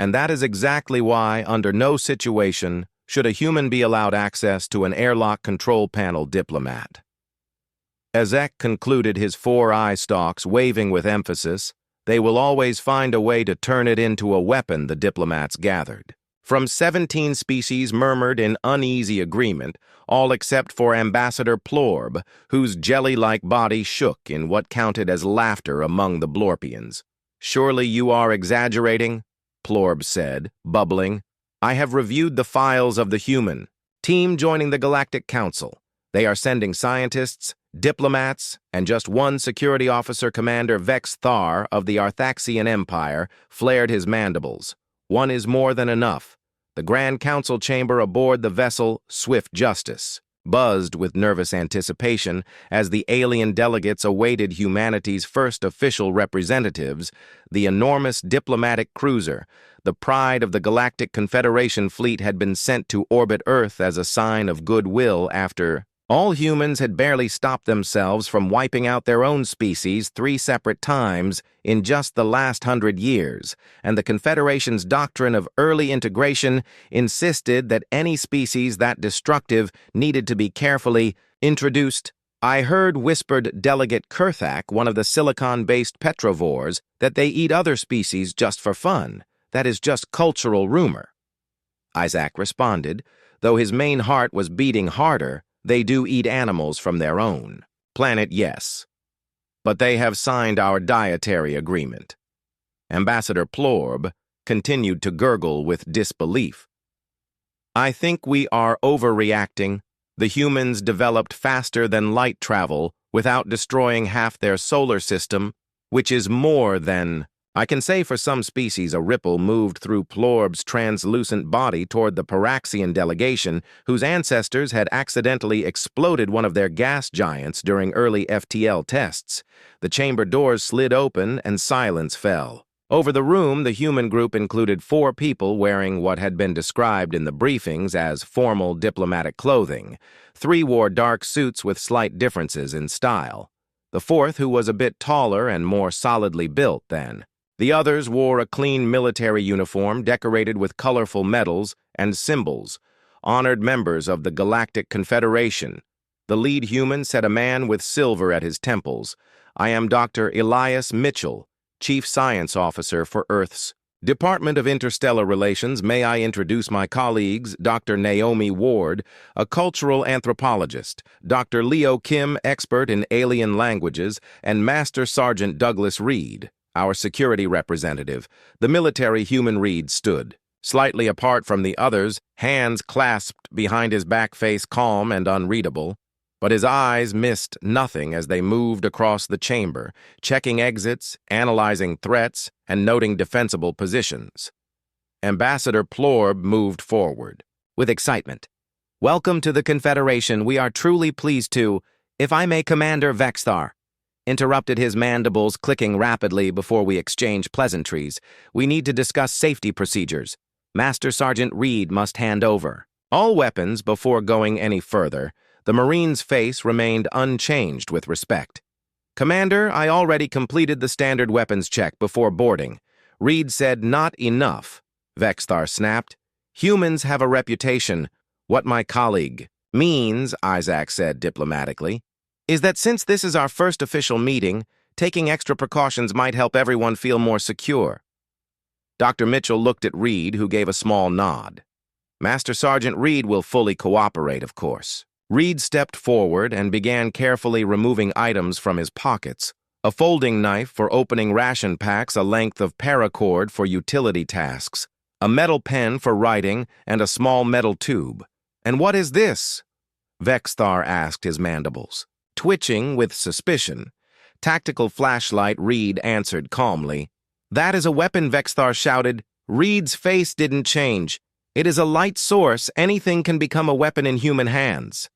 And that is exactly why, under no situation, should a human be allowed access to an airlock control panel diplomat. Ezek concluded his 4 eye stalks, waving with emphasis. They will always find a way to turn it into a weapon, the diplomats gathered. From 17 species murmured in uneasy agreement, all except for Ambassador Plorb, whose jelly-like body shook in what counted as laughter among the Blorpians. "Surely you are exaggerating," Plorb said, bubbling. "I have reviewed the files of the human team joining the Galactic Council. They are sending scientists, diplomats, and just one security officer. Commander Vex Thar of the Arthaxian Empire flared his mandibles. One is more than enough. The Grand Council chamber aboard the vessel Swift Justice buzzed with nervous anticipation as the alien delegates awaited humanity's first official representatives, the enormous diplomatic cruiser. The pride of the Galactic Confederation fleet had been sent to orbit Earth as a sign of goodwill after all humans had barely stopped themselves from wiping out their own species 3 separate times in just the last 100 years, and the Confederation's doctrine of early integration insisted that any species that destructive needed to be carefully introduced. "I heard," whispered Delegate Kurthak, one of the silicon-based petrovores, "that they eat other species just for fun. That is just cultural rumor." Isaac responded, though his main heart was beating harder. "They do eat animals from their own planet, yes. But they have signed our dietary agreement." Ambassador Plorb continued to gurgle with disbelief. "I think we are overreacting. The humans developed faster than light travel without destroying half their solar system, which is more than... I can say for some species a ripple moved through Plorb's translucent body toward the Paraxian delegation, whose ancestors had accidentally exploded one of their gas giants during early FTL tests. The chamber doors slid open and silence fell. Over the room, the human group included 4 people wearing what had been described in the briefings as formal diplomatic clothing. 3 wore dark suits with slight differences in style. The 4th, who was a bit taller and more solidly built than the others, wore a clean military uniform decorated with colorful medals and symbols, honored members of the Galactic Confederation. The lead human said, a man with silver at his temples, "I am Dr. Elias Mitchell, Chief Science Officer for Earth's Department of Interstellar Relations. May I introduce my colleagues, Dr. Naomi Ward, a cultural anthropologist, Dr. Leo Kim, expert in alien languages, and Master Sergeant Douglas Reed, our security representative." The military human Reed stood, slightly apart from the others, hands clasped behind his back, face calm and unreadable. But his eyes missed nothing as they moved across the chamber, checking exits, analyzing threats, and noting defensible positions. Ambassador Plorb moved forward with excitement. "Welcome to the Confederation. We are truly pleased to..." "If I may, Commander Vexthar," interrupted his mandibles clicking rapidly before we exchange pleasantries. "We need to discuss safety procedures. Master Sergeant Reed must hand over all weapons before going any further." The Marine's face remained unchanged with respect. "Commander, I already completed the standard weapons check before boarding." Reed said. "Not enough," Vexthar snapped. "Humans have a reputation. What my colleague means," Isaac said diplomatically, "is that since this is our first official meeting, taking extra precautions might help everyone feel more secure." Dr. Mitchell looked at Reed, who gave a small nod. "Master Sergeant Reed will fully cooperate, of course." Reed stepped forward and began carefully removing items from his pockets. A folding knife for opening ration packs, a length of paracord for utility tasks, a metal pen for writing, and a small metal tube. "And what is this?" Vexthar asked, his mandibles twitching with suspicion. "Tactical flashlight," Reed answered calmly. "That is a weapon," Vexthar shouted. Reed's face didn't change. "It is a light source. Anything can become a weapon in human hands."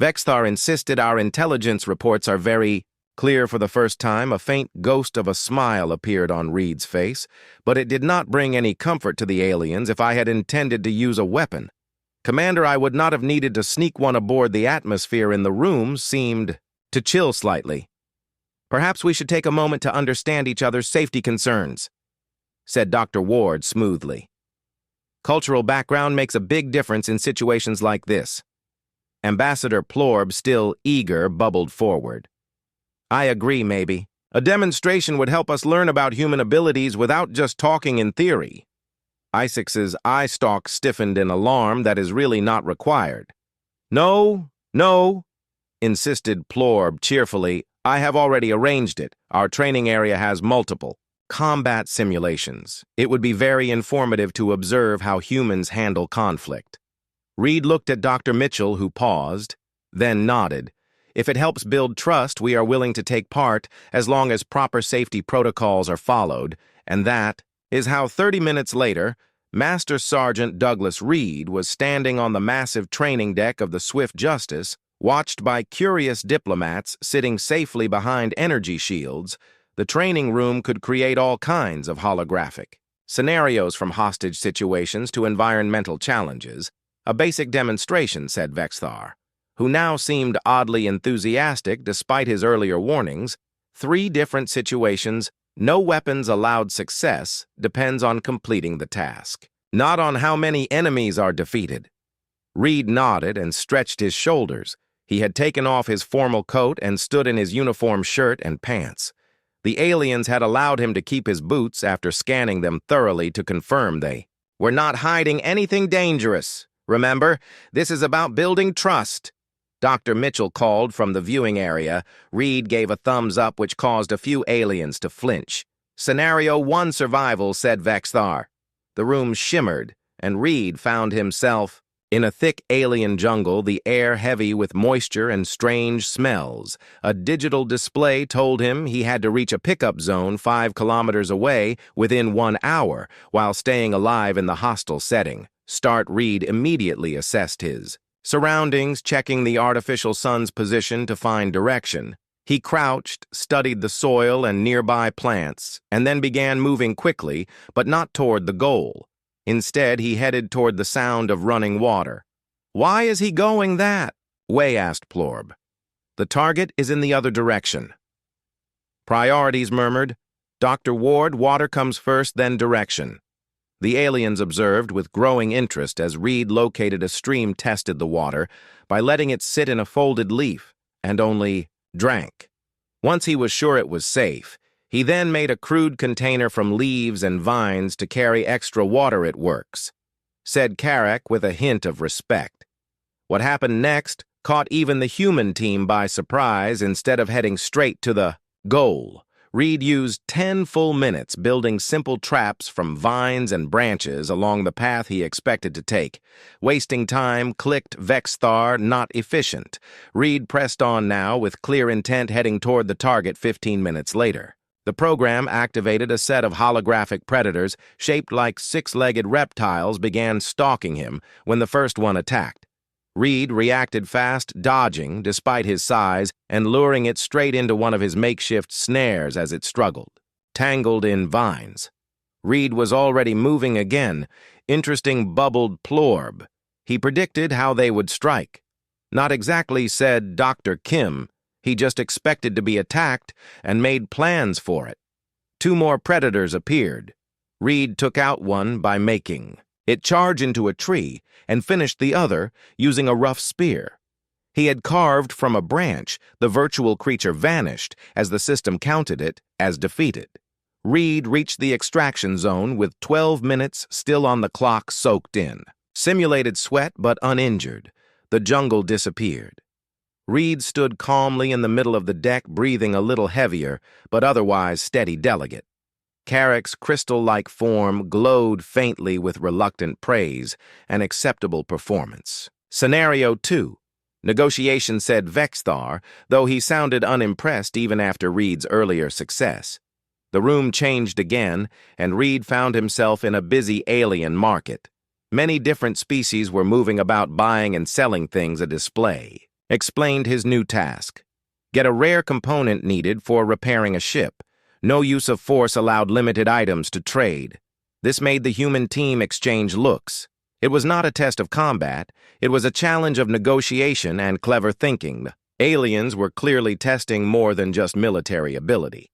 Vexthar insisted. "Our intelligence reports are very clear." For the first time, a faint ghost of a smile appeared on Reed's face, but it did not bring any comfort to the aliens. "If I had intended to use a weapon, Commander, I would not have needed to sneak one aboard." The atmosphere in the room seemed to chill slightly. "Perhaps we should take a moment to understand each other's safety concerns." said Dr. Ward smoothly. Cultural background makes a big difference in situations like this. Ambassador Plorb, still eager, bubbled forward. I agree, maybe. A demonstration would help us learn about human abilities without just talking in theory. Isaac's eye stalk stiffened in alarm that is really not required. No, insisted Plorb cheerfully. I have already arranged it. Our training area has multiple combat simulations. It would be very informative to observe how humans handle conflict. Reed looked at Dr. Mitchell, who paused, then nodded. If it helps build trust, we are willing to take part as long as proper safety protocols are followed, and that is how 30 minutes later, Master Sergeant Douglas Reed was standing on the massive training deck of the Swift Justice, watched by curious diplomats sitting safely behind energy shields. The training room could create all kinds of holographic scenarios, from hostage situations to environmental challenges. A basic demonstration, said Vexthar, who now seemed oddly enthusiastic despite his earlier warnings. 3 different situations, no weapons allowed. Success depends on completing the task, not on how many enemies are defeated. Reed nodded and stretched his shoulders. He had taken off his formal coat and stood in his uniform shirt and pants. The aliens had allowed him to keep his boots after scanning them thoroughly to confirm they were not hiding anything dangerous. Remember, this is about building trust. Dr. Mitchell called from the viewing area. Reed gave a thumbs up, which caused a few aliens to flinch. Scenario 1 survival, said Vexthar. The room shimmered, and Reed found himself in a thick alien jungle, the air heavy with moisture and strange smells. A digital display told him he had to reach a pickup zone 5 kilometers away within 1 hour while staying alive in the hostile setting. Reed immediately assessed his surroundings, checking the artificial sun's position to find direction. He crouched, studied the soil and nearby plants, and then began moving quickly, but not toward the goal. Instead, he headed toward the sound of running water. Why is he going that way? Asked Plorb. The target is in the other direction. Priorities, murmured. Dr. Ward, water comes first, then direction. The aliens observed with growing interest as Reed located a stream, tested the water by letting it sit in a folded leaf, and only drank. Once he was sure it was safe, he then made a crude container from leaves and vines to carry extra water. It works, said Carrack with a hint of respect. What happened next caught even the human team by surprise. Instead of heading straight to the goal, Reed used 10 full minutes building simple traps from vines and branches along the path he expected to take. Wasting time, clicked Vexthar, not efficient. Reed pressed on now with clear intent, heading toward the target. 15 minutes later, the program activated. A set of holographic predators shaped like 6-legged reptiles began stalking him when the first one attacked. Reed reacted fast, dodging despite his size and luring it straight into one of his makeshift snares as it struggled, tangled in vines. Reed was already moving again. Interesting, bubbled Plorb. He predicted how they would strike. Not exactly, said Dr. Kim. He just expected to be attacked and made plans for it. 2 more predators appeared. Reed took out one by making it charge into a tree and finished the other using a rough spear. He had carved from a branch. The virtual creature vanished as the system counted it as defeated. Reed reached the extraction zone with 12 minutes still on the clock, soaked in simulated sweat but uninjured. The jungle disappeared. Reed stood calmly in the middle of the deck, breathing a little heavier, but otherwise steady. Delegate Carrack's crystal-like form glowed faintly with reluctant praise, an acceptable performance. Scenario 2. Negotiation, said Vexthar, though he sounded unimpressed even after Reed's earlier success. The room changed again, and Reed found himself in a busy alien market. Many different species were moving about, buying and selling things. A display explained his new task. Get a rare component needed for repairing a ship. No use of force allowed. Limited items to trade. This made the human team exchange looks. It was not a test of combat. It was a challenge of negotiation and clever thinking. Aliens were clearly testing more than just military ability.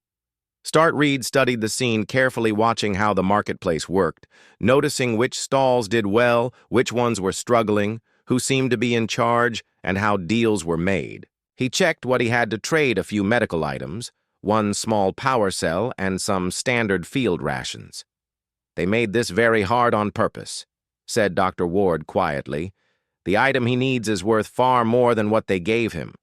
Reed studied the scene carefully, watching how the marketplace worked, noticing which stalls did well, which ones were struggling, who seemed to be in charge, and how deals were made. He checked what he had to trade: a few medical items, one small power cell, and some standard field rations. "They made this very hard on purpose," said Dr. Ward quietly. "The item he needs is worth far more than what they gave him."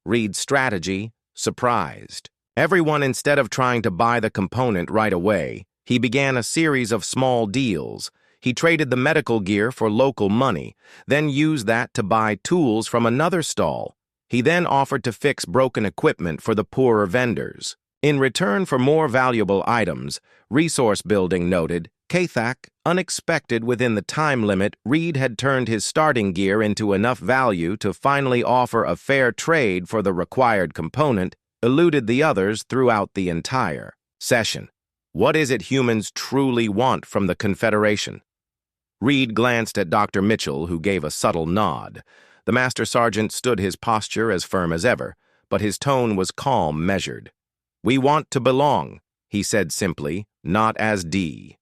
Reed's strategy surprised everyone. Instead of trying to buy the component right away, he began a series of small deals. He traded the medical gear for local money, then used that to buy tools from another stall. He then offered to fix broken equipment for the poorer vendors. In return for more valuable items, Resource Building noted, Kathak, unexpected within the time limit, Reed had turned his starting gear into enough value to finally offer a fair trade for the required component, eluded the others throughout the entire session. What is it humans truly want from the Confederation? Reed glanced at Dr. Mitchell, who gave a subtle nod. The Master Sergeant stood, his posture as firm as ever, but his tone was calm, measured. "We want to belong," he said simply, "not as D."